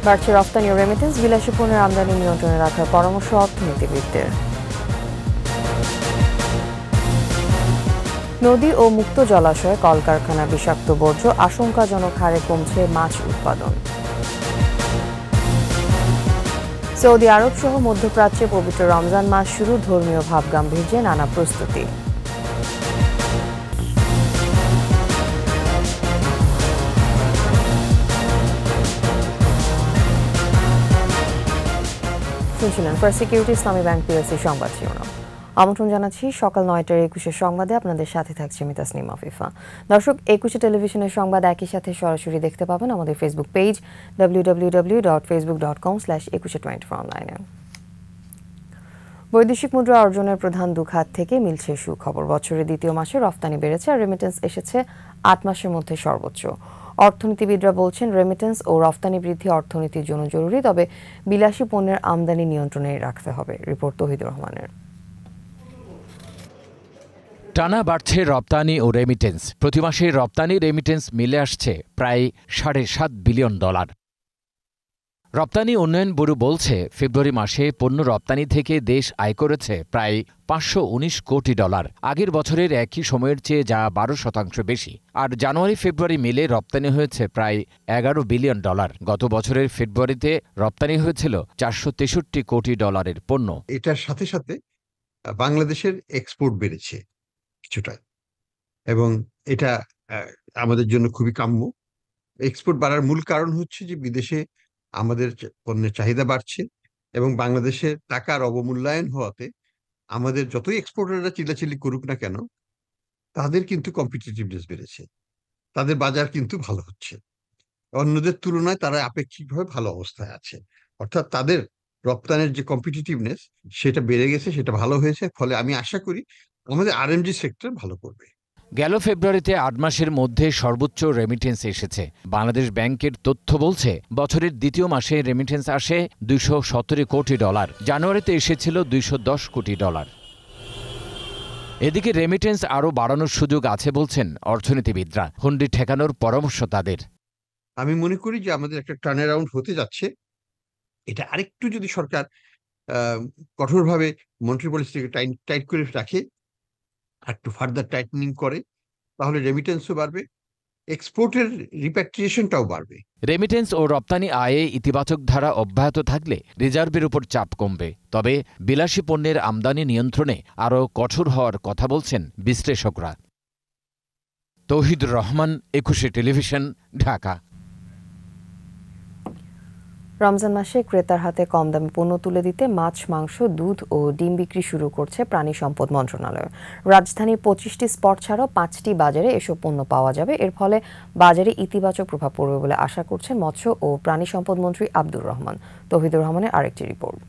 বাড়ছে রপ্তানি ও রেমিটেন্স, বিলাসী পণ্যের আমদানি নিয়ন্ত্রণে রাখার পরামর্শ অর্থনীতিবিদদের। নদী ও মুক্ত জলাশয়ে কলকারখানা বিষাক্ত বর্জ্য, আশঙ্কাজনক হারে কমছে মাছ উৎপাদন। সৌদি আরব সহ মধ্যপ্রাচ্যে পবিত্র রমজান মাস শুরু, ধর্মীয় ভাবগাম্ভীর্যে নানা প্রস্তুতি। শুনছিলেন ফার্স্ট সিকিউরিটি ইসলামী ব্যাংক পিএলসি সংবাদ শিরোনাম। আমন্ত্রণ জানাচ্ছি সকাল 9টার 21 সংবাদে। আপনাদের সাথে থাকছে আমি তাসনিম আফিফা। দর্শক, 21 টেলিভিশনের সংবাদ একই সাথে সরাসরি দেখতে পাবেন আমাদের ফেসবুক পেজ www.facebook.com/2124 অনলাইনে। বৈদেশিক মুদ্রা অর্জনের প্রধান দুখাত থেকে মিলছে সুখবর। বছরের দ্বিতীয় মাসে রফতানি বেড়েছে আর রেমিটেন্স এসেছে 8 মাসের মধ্যে সর্বোচ্চ। অর্থনীতিবিদরা বলছেন, রেমিটেন্স ও রফতানি বৃদ্ধি অর্থনীতির জন্য জরুরি, তবে বিলাসী পণ্যের আমদানি নিয়ন্ত্রণে রাখতে হবে। রিপোর্ট তৌহিদুর রহমানের। টানা বাড়ছে রপ্তানি ও রেমিটেন্স। প্রতি মাসে রপ্তানি রেমিটেন্স মিলে আসছে প্রায় $7.5 বিলিয়ন। রপ্তানি উন্নয়ন ব্যুরো বলছে, ফেব্রুয়ারি মাসে পণ্য রপ্তানি থেকে দেশ আয় করেছে প্রায় $519 কোটি। আগের বছরের একই সময়ের চেয়ে যা 12% বেশি। আর জানুয়ারি ফেব্রুয়ারি মিলে রপ্তানি হয়েছে প্রায় $11 বিলিয়ন। গত বছরের ফেব্রুয়ারিতে রপ্তানি হয়েছিল $463 কোটি পণ্য। এটার সাথে সাথে বাংলাদেশের এক্সপোর্ট বেড়েছে কিছুটা, এবং এটা আমাদের জন্য খুবই কাম্য। এক্সপোর্ট বাড়ার মূল কারণ হচ্ছে যে বিদেশে আমাদের পণ্যের চাহিদা বাড়ছে এবং বাংলাদেশের টাকার অবমূল্যায়ন হওয়াতে আমাদের যতই এক্সপোর্টাররা চিল্লাচিল্লি করুক না কেন, তাদের কিন্তু কম্পিটিটিভনেস বেড়েছে, তাদের বাজার কিন্তু ভালো হচ্ছে। অন্যদের তুলনায় তারা আপেক্ষিকভাবে ভালো অবস্থায় আছে, অর্থাৎ তাদের রপ্তানির যে কম্পিটিটিভনেস সেটা বেড়ে গেছে, সেটা ভালো হয়েছে। ফলে আমি আশা করি আমাদের আরএমজি সেক্টর ভালো করবে। গেল ফেব্রুয়ারিতে 8 মাসের মধ্যে সর্বোচ্চ রেমিটেন্স এসেছে। বাংলাদেশ ব্যাংকের তথ্য বলছে, বছরের দ্বিতীয় মাসে রেমিটেন্স আসে $217 কোটি। জানুয়ারিতে এসেছিল $210 কোটি। এদিকে রেমিটেন্স আরও বাড়ানোর সুযোগ আছে বলছেন অর্থনীতিবিদরা। হুন্ডি ঠেকানোর পরামর্শ তাদের। আমি মনে করি যে আমাদের একটা টার্ন অ্যারাউন্ড হতে যাচ্ছে। এটা আরেকটু যদি সরকার কঠোরভাবে মনিটারি পলিসিকে টাইট করে রাখে, একটু ফার্দার টাইটনিং করে, তাহলে রেমিটেন্সও বাড়বে, এক্সপোর্টের রিপ্যাট্রিয়েশনটাও বাড়বে। রেমিটেন্স ও রপ্তানি আয়ে ইতিবাচক ধারা অব্যাহত থাকলে রিজার্ভের উপর চাপ কমবে। তবে বিলাসী পণ্যের আমদানি নিয়ন্ত্রণে আরও কঠোর হওয়ার কথা বলছেন বিশ্লেষকরা। তৌহিদুর রহমান, 21 টেলিভিশন, ঢাকা। রমজান মাসে ক্রেতার হাতে কম দামে পণ্য তুলে দিতে মাছ, মাংস, দুধ ও ডিম বিক্রি শুরু করছে প্রাণী সম্পদ মন্ত্রণালয়। রাজধানীর 25টি স্পট ছাড়াও 5টি বাজারে এসব পণ্য পাওয়া যাবে। এর ফলে বাজারে ইতিবাচক প্রভাব পড়বে বলে আশা করছেন মৎস্য ও প্রাণী সম্পদ মন্ত্রী আব্দুর রহমান। তৌহিদুর রহমানের আরেকটি রিপোর্ট।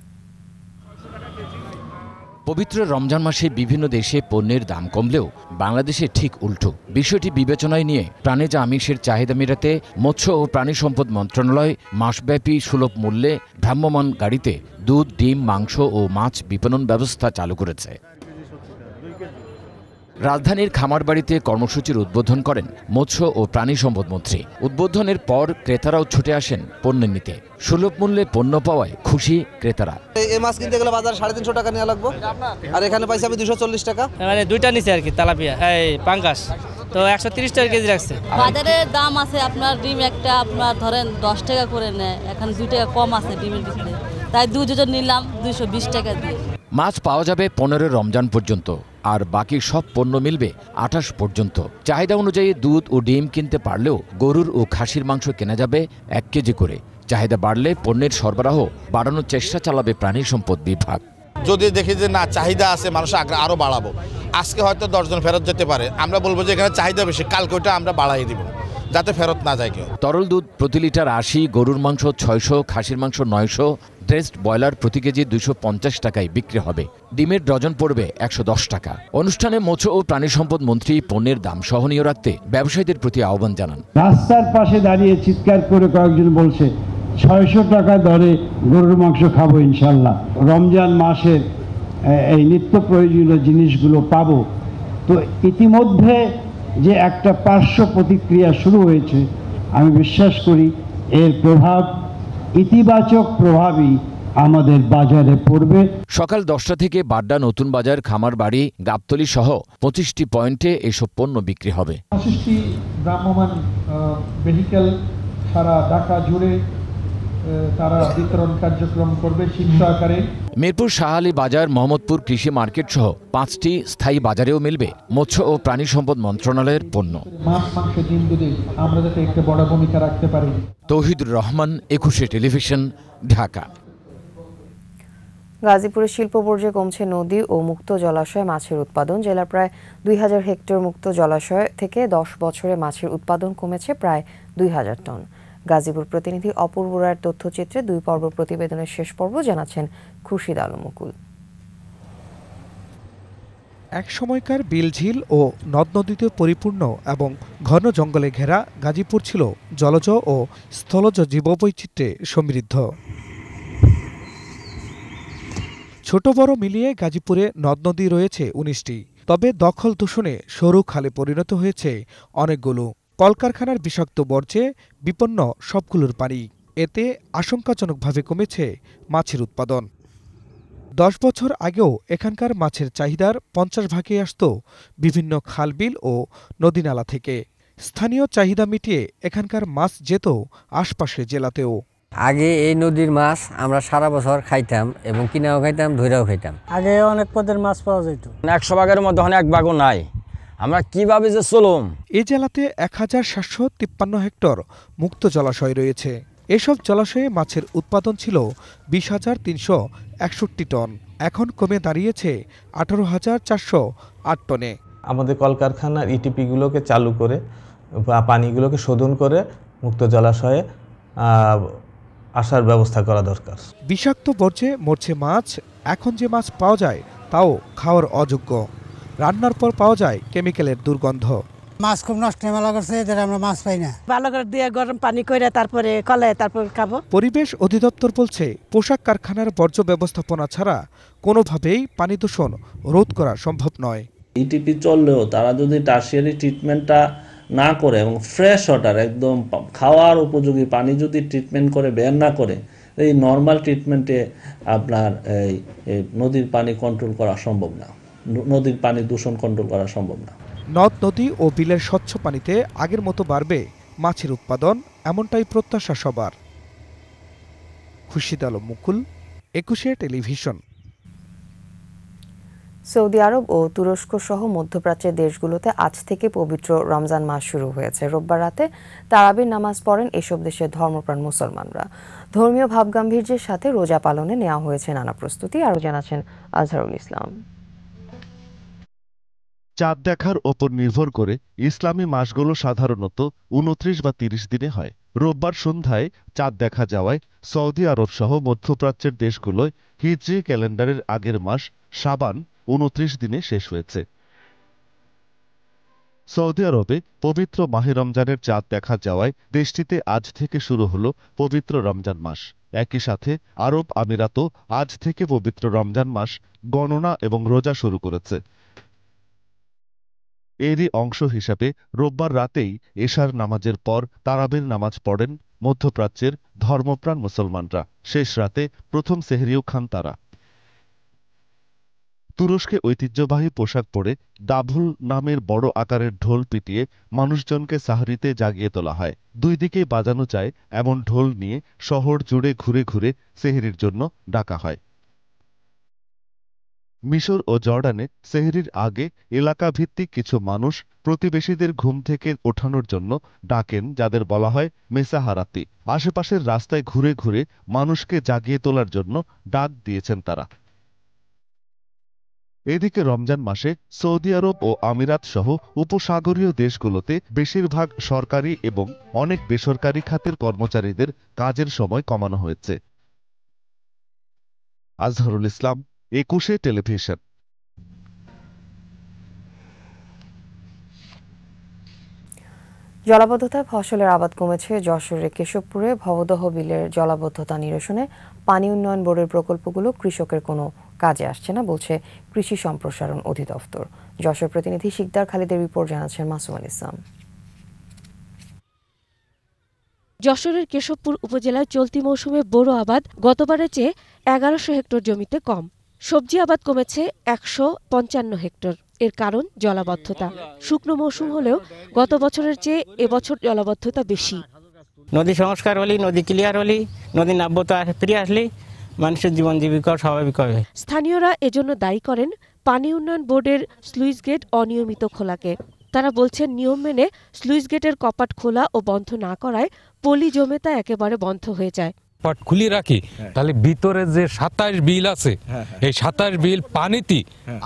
পবিত্র রমজান মাসে বিভিন্ন দেশে পণ্যের দাম কমলেও বাংলাদেশে ঠিক উল্টো। বিষয়টি বিবেচনায় নিয়ে প্রাণীজ আমিষের চাহিদা মেটাতে মৎস্য ও প্রাণী সম্পদ মন্ত্রণালয় মাসব্যাপী সুলভ মূল্যে ভ্রাম্যমাণ গাড়িতে দুধ, ডিম, মাংস ও মাছ বিপণন ব্যবস্থা চালু করেছে। রাজধানীর খামারবাড়িতে কর্মসূচির উদ্বোধন করেন মৎস্য ও প্রাণী সম্পদ মন্ত্রী। উদ্বোধনের পর ক্রেতারাও ছুটে আসেন পণ্য নিতে। সুলভ মূল্যে পণ্য পাওয়ায় খুশি ক্রেতারা। এই মাছ কিনতে গেলে বাজার 350 টাকা নেওয়া লাগবে, আর এখানে পাইছি আমি 240 টাকা। মানে দুইটা নিচে আর কি, তেলাপিয়া এই পাঙ্গাস তো 130 টাকা কেজি রাখছে। বাজারে দাম আছে আপনার ডিম একটা আপনার ধরেন 10 টাকা করে নেয়, এখন 2 টাকা কম আছে ডিমের ভিতরে, তাই দুজন নিলাম 220 টাকা দিয়ে। মাছ পাওয়া যাবে 15 রমজান পর্যন্ত, আর বাকি সব পণ্য মিলবে 28 পর্যন্ত। চাহিদা অনুযায়ী দুধ ও ডিম কিনতে পারলেও গরুর ও খাসির মাংস কেনা যাবে 1 কেজি করে। চাহিদা বাড়লে পণ্যের সরবরাহ বাড়ানোর চেষ্টা চালাবে প্রাণী সম্পদ বিভাগ। যদি দেখি যে না চাহিদা আছে, মানুষ আরো বাড়াবো। আজকে হয়তো 10 জন ফেরত যেতে পারে, আমরা বলবো যে এখানে চাহিদা বেশি, কালকে ওইটা আমরা বাড়াই দিব যাতে ফেরত না যায় কেউ। তরল দুধ প্রতি লিটার 80, গরুর মাংস 600, খাসির মাংস 900, ড্রেসড ব্রয়লার প্রতি কেজি 250 টাকায় বিক্রি হবে। ডিমের ডজন পড়বে 110 টাকা। অনুষ্ঠানে মৎস্য ও প্রাণী সম্পদ মন্ত্রী পণ্যের দাম সহনীয় রাখতে ব্যবসায়ীদের প্রতি আহ্বান জানান। রাস্তার পাশে দাঁড়িয়ে চিৎকার করে কয়েকজন বলছে 600 টাকা দরে গরুর মাংস খাবো ইনশাল্লাহ, রমজান মাসের এই নিত্য প্রয়োজনীয় জিনিসগুলো পাবো। তো ইতিমধ্যে যে একটা পার্শ্ব প্রতিক্রিয়া শুরু হয়েছে, আমি বিশ্বাস করি এর প্রভাব ইতিবাচক প্রভাবই আমাদের বাজারে পড়বে। সকাল 10টা থেকে বাড্ডা, নতুন বাজার, খামারবাড়ি, গাবতলী সহ 25টি পয়েন্টে এসব পণ্য বিক্রি হবে। 25টি ভ্রাম্যমাণ ভেহিকেল সারা ঢাকা জুড়ে তারা বিতরণ কার্যক্রম করবে শিল্প আকারে। মিরপুর, শাহ আলী বাজার, মোহাম্মদপুর কৃষি মার্কেট সহ 5টি স্থায়ী বাজারেও মিলবে মৎস্য ও প্রাণী সম্পদ মন্ত্রণালয়ের পণ্য। মাছ, মাংস, ডিম, দুধে আমরা যাতে একটা বড় ভূমিকা রাখতে পারি। তৌহিদুর রহমান, একুশে টেলিভিশন, ঢাকা। গাজীপুরে শিল্প বর্জ্যে কমছে নদী ও মুক্ত জলাশয়ে মাছের উৎপাদন। জেলার প্রায় 2000 হেক্টর মুক্ত জলাশয় থেকে 10 বছরে মাছের উৎপাদন কমেছে প্রায় 2000 টন। গাজীপুর প্রতিনিধি অপূর্ব রায়ের তথ্যচিত্রে 2 পর্ব প্রতিবেদনের শেষ পর্ব জানাচ্ছেন খুরশিদ আলম মুকুল। এক সময়কার বিলঝিল ও নদ নদীতে পরিপূর্ণ এবং ঘন জঙ্গলে ঘেরা গাজীপুর ছিল জলজ ও স্থলজ জীববৈচিত্র্যে সমৃদ্ধ। ছোট বড় মিলিয়ে গাজীপুরে নদ নদী রয়েছে 19টি। তবে দখল দূষণে সরু খালে পরিণত হয়েছে অনেকগুলো। কলকারখানার বিষাক্ত বর্জ্যে বিপন্ন সবগুলোর পানি। এতে আশঙ্কাজনকভাবে কমেছে মাছের উৎপাদন। 10 বছর আগেও এখানকার মাছের চাহিদার 50 ভাগে আসত বিভিন্ন খালবিল ও নদীনালা থেকে। স্থানীয় চাহিদা মিটিয়ে এখানকার মাছ যেত আশপাশের জেলাতেও। আগে এই নদীর মাছ আমরা সারা বছর খাইতাম এবং কিনাও খাইতাম, ধৈরাও খাইতাম। আগে অনেক পদের মাছ পাওয়া যেত, 100 ভাগের মধ্যে এখন 1 ভাগও নাই। আমরা কিভাবে যে চলুম। এই জেলাতে 1753 হেক্টর মুক্ত জলাশয় রয়েছে। এসব জলাশয়ে মাছের উৎপাদন ছিল 20,361 টন। এখন কমে দাঁড়িয়েছে 18,408 টনে। আমাদের কলকারখানার ইটিপিগুলোকে চালু করে পানিগুলোকে শোধন করে মুক্ত জলাশয়ে আসার ব্যবস্থা করা দরকার। বিষাক্ত বর্জ্যে মরছে মাছ। এখন যে মাছ পাওয়া যায় তাও খাওয়ার অযোগ্য। রান্নার পর পাওয়া যায় কেমিক্যালের দুর্গন্ধ। মাছ খুব নষ্ট মেলা করছে, এদের আমরা মাছ পাই না। ভালো করে দিয়ে গরম পানি করে তারপরে কলায় তারপর খাবো। পরিবেশ অধিদপ্তর বলছে পোশাক কারখানার বর্জ্য ব্যবস্থাপনা ছাড়া কোনোভাবেই পানি দূষণ রোধ করা সম্ভব নয়। ইটিপি চললেও তারা যদি টার্সিয়ারি ট্রিটমেন্টটা না করে এবং ফ্রেশ ওয়াটার একদম খাওয়ার উপযোগী পানি যদি ট্রিটমেন্ট করে বের না করে, এই নর্মাল ট্রিটমেন্টে আপনার এই নদীর পানি কন্ট্রোল করা সম্ভব না, নদীর পানি দূষণ কন্ট্রোল করা সম্ভব না। নদ নদী ও বিলের স্বচ্ছ পানিতে আগের মতো বাড়বে মাছের উৎপাদন, এমনটাই প্রত্যাশা সবার। খুরশিদ আলম মুকুল, একুশে টেলিভিশন। সৌদি আরব ও তুরস্ক সহ মধ্যপ্রাচ্যের দেশগুলোতে আজ থেকে পবিত্র রমজান মাস শুরু হয়েছে। রোববার রাতে তারাবির নামাজ পড়েন এসব দেশের ধর্মপ্রাণ মুসলমানরা। ধর্মীয় ভাবগাম্ভীর্যের সাথে রোজা পালনে নেওয়া হয়েছে নানা প্রস্তুতি। আরও জানাচ্ছেন আজহারুল ইসলাম। চাঁদ দেখার ওপর নির্ভর করে ইসলামী মাসগুলো সাধারণত 29 বা 30 দিনে হয়। রোববার সন্ধ্যায় চাঁদ দেখা যাওয়ায় সৌদি আরব সহ মধ্যপ্রাচ্যের দেশগুলোয় হিজরি ক্যালেন্ডারের আগের মাস শাবান 29 দিনে শেষ হয়েছে। সৌদি আরবে পবিত্র মাহে রমজানের চাঁদ দেখা যাওয়ায় দেশটিতে আজ থেকে শুরু হলো পবিত্র রমজান মাস। একই সাথে আরব আমিরাতও আজ থেকে পবিত্র রমজান মাস গণনা এবং রোজা শুরু করেছে। এরই অংশ হিসাবে রোববার রাতেই এশার নামাজের পর তারাবির নামাজ পড়েন মধ্যপ্রাচ্যের ধর্মপ্রাণ মুসলমানরা। শেষ রাতে প্রথম সেহরিও খান তারা। তুরস্কে ঐতিহ্যবাহী পোশাক পরে দাভুল নামের বড় আকারের ঢোল পিটিয়ে মানুষজনকে সাহরিতে জাগিয়ে তোলা হয়। দুই দিকেই বাজানো যায় এমন ঢোল নিয়ে শহর জুড়ে ঘুরে ঘুরে সেহরির জন্য ডাকা হয়। মিশর ও জর্ডানে সেহরির আগে এলাকাভিত্তিক কিছু মানুষ প্রতিবেশীদের ঘুম থেকে ওঠানোর জন্য ডাকেন, যাদের বলা হয় মেসাহারাতি। আশেপাশের রাস্তায় ঘুরে ঘুরে মানুষকে জাগিয়ে তোলার জন্য ডাক দিয়েছেন তারা। এদিকে রমজান মাসে সৌদি আরব ও আমিরাত সহ উপসাগরীয় দেশগুলোতে বেশিরভাগ সরকারি এবং অনেক বেসরকারি খাতের কর্মচারীদের কাজের সময় কমানো হয়েছে। আজহারুল ইসলাম, একুশে টেলিভিশন। জলাবদ্ধতায় ফসলের আবাদ কমেছে। যশোরের কেশবপুরে ভবদহ বিলের জলাবদ্ধতা নিরসনে পানি উন্নয়ন বোর্ডের প্রকল্পগুলো কৃষকের কোনো কাজে আসছে না বলছে কৃষি সম্প্রসারণ অধিদপ্তর। যশোর প্রতিনিধি শিকদার খালিদের রিপোর্ট জানাচ্ছেন মাসুম আল ইসলাম। যশোরের কেশবপুর উপজেলায় চলতি মৌসুমে বোরো আবাদ গতবারের চেয়ে 1100 হেক্টর জমিতে কম। সবজি আবাদ কমেছে 155 হেক্টর। এর কারণ জলাবদ্ধতা। শুকনো মৌসুম হলেও গত বছরের চেয়ে এবছর জলাবদ্ধতা বেশি। নদী সংস্কার হলে, নদী ক্লিয়ার হলে, নদী নাব্যতা ফিরে আসলে মানুষের জীবন জীবিকা স্বাভাবিক হবে। স্থানীয়রা এজন্য দায়ী করেন পানি উন্নয়ন বোর্ডের স্লুইস গেট অনিয়মিত খোলাকে। তারা বলছেন নিয়ম মেনে স্লুইস গেটের কপাট খোলা ও বন্ধ না করায় পলি জমে তা একেবারে বন্ধ হয়ে যায়। কপাট খুলে রাখি তাহলে ভিতরে যে 27 বিল আছে এই 27 বিল পানিতে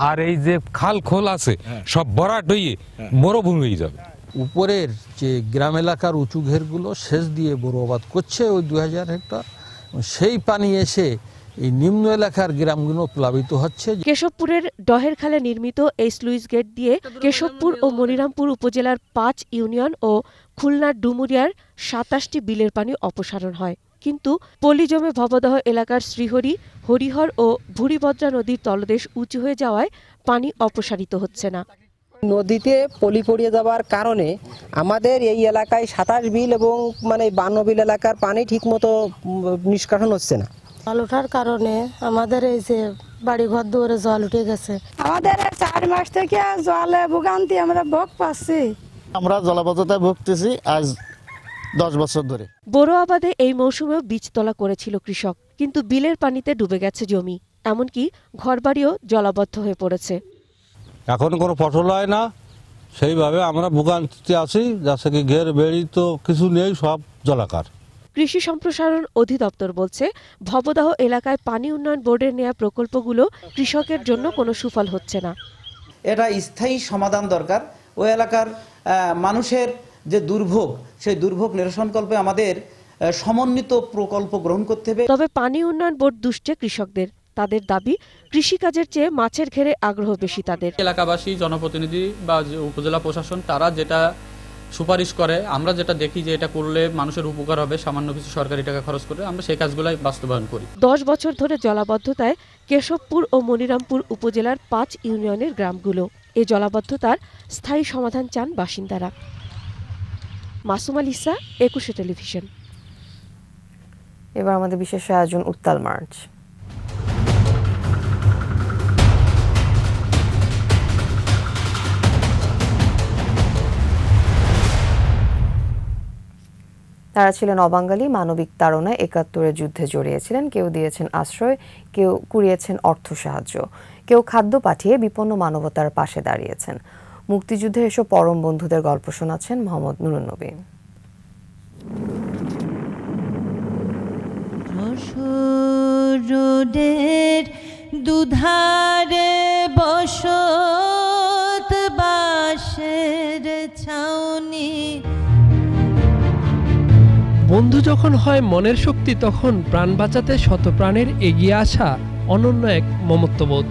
আর এই যে খাল খোল আছে সব ভরাট হয়ে মরুভূমি হয়ে যাবে। উপরের যে গ্রাম এলাকার উঁচু ঘেরগুলো সেচ দিয়ে বোরো আবাদ করছে ওই 2000 হেক্টর, সেই পানি এসে এই নিম্ন এলাকার গ্রামগুলো প্লাবিত হচ্ছে। কেশবপুরের ডহের খালে নির্মিত এই স্লুইস গেট দিয়ে কেশবপুর ও মনিরামপুর উপজেলার 5 ইউনিয়ন ও খুলনার ডুমুরিয়ার 27টি বিলের পানি অপসারণ হয়। কিন্তু পলি জমে ভবদহ এলাকার শ্রীহরি, হরিহর ও ভুড়িভদ্রা নদীর তলদেশ উঁচু হয়ে যাওয়ায় পানি অপসারিত হচ্ছে না। নদীতে পলি পড়িয়ে যাওয়ার কারণে আমাদের এই এলাকায় 27 বিল এবং 52 বিল এলাকার পানি ঠিকমতো নিষ্কাশন হচ্ছে না। জল ওঠার কারণে আমাদের এই যে বাড়ি ঘর দুয়ারে জল উঠে গেছে। আমাদের 4 মাস থেকে জলে ভোগান্তি আমরা ভোগ পাচ্ছি। আমরা জলাবদ্ধতায় ভুগতেছি আজ 10 বছর ধরে। বোরো আবাদে এই মৌসুমেও বীজতলা করেছিল কৃষক, কিন্তু বিলের পানিতে ডুবে গেছে জমি, এমনকি ঘরবাড়িও জলাবদ্ধ হয়ে পড়েছে। এখন কোনো ফসল হয় না, সেইভাবে আমরা ভোগান্তিতে আছি। যাচ্ছে কি ঘের বেড়ি তো কিছু নেই, সব জলাকার। কৃষি সম্প্রসারণ অধিদপ্তর বলছে ভবদাহ এলাকায় পানি উন্নয়ন বোর্ডের নেয়া প্রকল্পগুলো কৃষকের জন্য কোনো সুফল হচ্ছে না। এটা স্থায়ী সমাধান দরকার। ওই এলাকার মানুষের যে দুর্ভোগ, সেই দুর্ভোগ নিরসনকল্পে আমাদের সমন্বিত প্রকল্প গ্রহণ করতে হবে। তবে পানি উন্নয়ন বোর্ড দুষ্টে কৃষকদের। তাদের দাবি কৃষিকাজের চেয়ে মাছের ঘেরে আগ্রহ বেশি তাদের। এলাকাবাসী, জনপ্রতিনিধি বা উপজেলা প্রশাসন তারা যেটা সুপারিশ করে, আমরা যেটা দেখি যে এটা করলে মানুষের উপকার হবে, সামান্য কিছু সরকারি টাকা খরচ করে আমরা সেই কাজগুলাই বাস্তবায়ন করি। 10 বছর ধরে জলাবদ্ধতায় কেশবপুর ও মনিরামপুর উপজেলার 5 ইউনিয়নের গ্রামগুলো। এই জলাবদ্ধতার স্থায়ী সমাধান চান বাসিন্দারা। মাসুম আলিসা, 21 টেলিভিশন। এবার আমাদের বিশেষ আয়োজন উত্তাল মার্চ। তারা ছিলেন অবাঙালি, মানবিক তাড়নায় 71-এর যুদ্ধে জড়িয়েছিলেন। কেউ দিয়েছেন আশ্রয়, কেউ কুড়িয়েছেন অর্থ সাহায্য, কেউ খাদ্য পাঠিয়ে বিপন্ন মানবতার পাশে দাঁড়িয়েছেন। মুক্তিযুদ্ধে এসব পরম বন্ধুদের গল্প শোনাচ্ছেন মোহাম্মদ নুরুন নবী। রোডের দুধারে বসত বাসের ছাউনি। বন্ধু যখন হয় মনের শক্তি, তখন প্রাণ বাঁচাতে শত প্রাণের এগিয়ে আসা অনন্য এক মমত্ববোধ।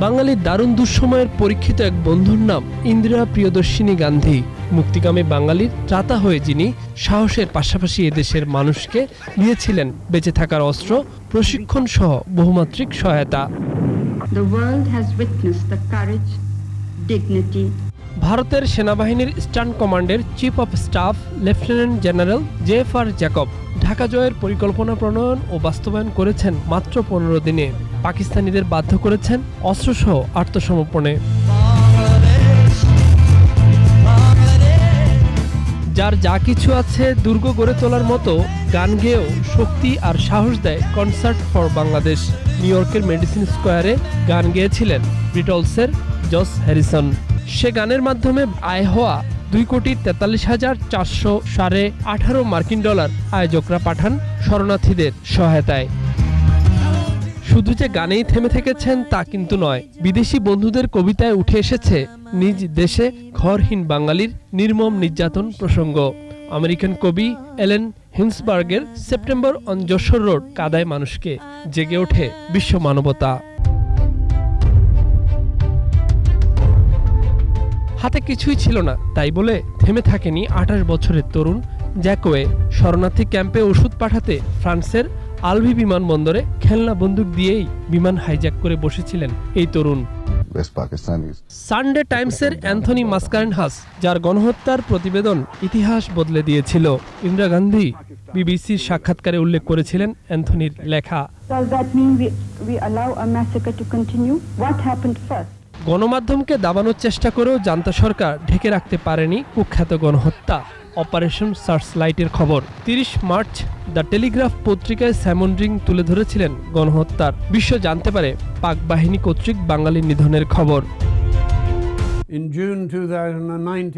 বাঙালির দারুণ দুঃসময়ের পরীক্ষিত এক বন্ধুর নাম ইন্দিরা প্রিয়দর্শিনী গান্ধী। মুক্তিকামী বাঙালির ত্রাতা হয়ে যিনি সাহসের পাশাপাশি এদেশের মানুষকে দিয়েছিলেন বেঁচে থাকার অস্ত্র, প্রশিক্ষণ সহ বহুমাত্রিক সহায়তা। The world has witnessed the courage, dignity. ভারতের সেনাবাহিনীর ইস্টার্ন কমান্ডের chief of staff lieutenant general JFR Jacob Dhaka জয়ের পরিকল্পনা প্রণয়ন ও বাস্তবায়ন করেছেন মাত্র 15 দিনে। পাকিস্তানিদের বাধ্য করেছেন অস্ত্রসহ আত্মসমর্পণে। যার যা কিছু আছে দুর্গ গড়ে তোলার মতো গান গেয়েও শক্তি আর সাহস দেয় কনসার্ট ফর বাংলাদেশ। নিউ ইয়র্কের মেডিসিন স্কোয়ারে গান গেয়েছিলেন বিটলসের জস হ্যারিসন। সে গানের মাধ্যমে আয় হওয়া 2,43,418 মার্কিন ডলার আয়োজকরা পাঠান শরণার্থীদের সহায়তায়। শুধু যে গানেই থেমে থেকেছেন তা কিন্তু নয়, বিদেশি বন্ধুদের কবিতায় উঠে এসেছে নিজ দেশে ঘরহীন বাঙালির নির্মম নির্যাতন প্রসঙ্গ। আমেরিকান কবি এলেন হিন্সবার্গের সেপ্টেম্বর অন যশোর রোড কাদায় মানুষকে, জেগে ওঠে বিশ্ব মানবতা। হাতে কিছুই ছিল না, তাই বলে থেমে থাকেনি 28 বছরের তরুণ জ্যাকোয়ে। শরণার্থী ক্যাম্পে ওষুধ পাঠাতে ফ্রান্সের আলভি বিমানবন্দরে খেলনা বন্দুক দিয়েই বিমান হাইজ্যাক করে বসেছিলেন এই তরুণ। West Pakistanis. সানডে টাইমসের অ্যান্থনি মাসকারেনহাস, যার গণহত্যার প্রতিবেদন ইতিহাস বদলে দিয়েছিল। ইন্দিরা গান্ধী বিবিসির সাক্ষাৎকারে উল্লেখ করেছিলেন অ্যান্থনির লেখা। Does that mean we allow a massacre to continue? What happened first? গণমাধ্যমকে দাবানোর চেষ্টা করেও জান্তা সরকার ঢেকে রাখতে পারেনি কুখ্যাত গণহত্যা। অপারেশন সার্চলাইটের খবর 30 মার্চ দ্য টেলিগ্রাফ পত্রিকায় স্যামন রিং তুলে ধরেছিলেন গণহত্যার। বিশ্ব জানতে পারে পাক বাহিনী কর্তৃক বাঙালির নিধনের খবর।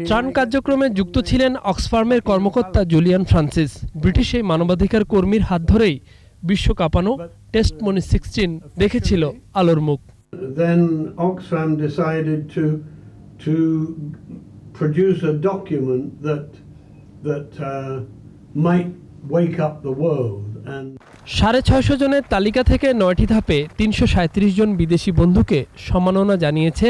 ত্রাণ কার্যক্রমে যুক্ত ছিলেন অক্সফার্মের কর্মকর্তা জুলিয়ান ফ্রান্সিস। ব্রিটিশ এই মানবাধিকার কর্মীর হাত ধরেই বিশ্ব কাঁপানো টেস্টমনি 16 দেখেছিল আলোর মুখ। Then Oxfam decided to produce a document that might wake up the world. And 650 জনের তালিকা থেকে 9টি ধাপে 337 জন বিদেশি বন্ধুকে সম্মাননা জানিয়েছে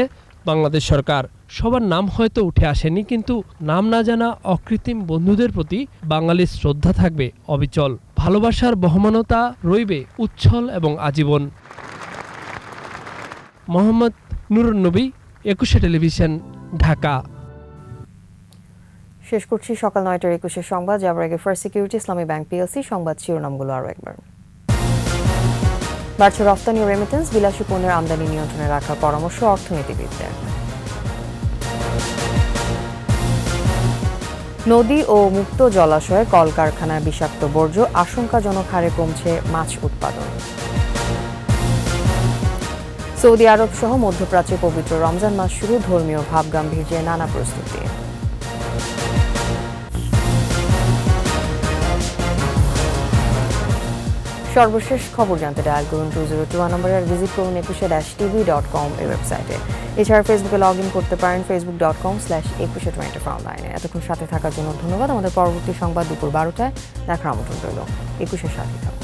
বাংলাদেশ সরকার। সবার নাম হয়তো উঠে আসেনি, কিন্তু নাম না জানা অকৃত্রিম বন্ধুদের প্রতি বাঙালির শ্রদ্ধা থাকবে অবিচল। ভালোবাসার বহমানতা রইবে উচ্ছল এবং আজীবন। মোহাম্মদ নুরুন নবী, 21 টেলিভিশন, ঢাকা। শেষ করছি সকাল 9টার 21 সংবাদ। যাবার আগে ফার্স্ট সিকিউরিটি ইসলামী ব্যাংক পিএলসি সংবাদ শিরোনামগুলো আরও একবার। বাড়ছে রফতানি ও রেমিটেন্স, বিলাসী পণ্যের আমদানি নিয়ন্ত্রণে রাখার পরামর্শ অর্থনীতিবিদদের। নদী ও মুক্ত জলাশয়ে কলকারখানার বিষাক্ত বর্জ্য, আশঙ্কাজনক হারে কমছে মাছ উৎপাদন। সৌদি আরব সহ মধ্যপ্রাচ্যে পবিত্র রমজান মাস শুরু, ধর্মীয় ভাবগাম্ভীর্যে নানা প্রস্তুতি। সর্বশেষ খবর জানতে ডায়াল করুন 2021 নম্বরে, আর ভিজিট করুন 21-tv.com এই ওয়েবসাইটে। এছাড়া ফেসবুকে লগ ইন করতে পারেন facebook.com/2124 অনলাইনে। এতক্ষণ সাথে থাকার জন্য ধন্যবাদ। আমাদের পরবর্তী সংবাদ দুপুর 12টায় দেখার আমন্ত্রণ রইল। 21-এর সাথে থাকুন।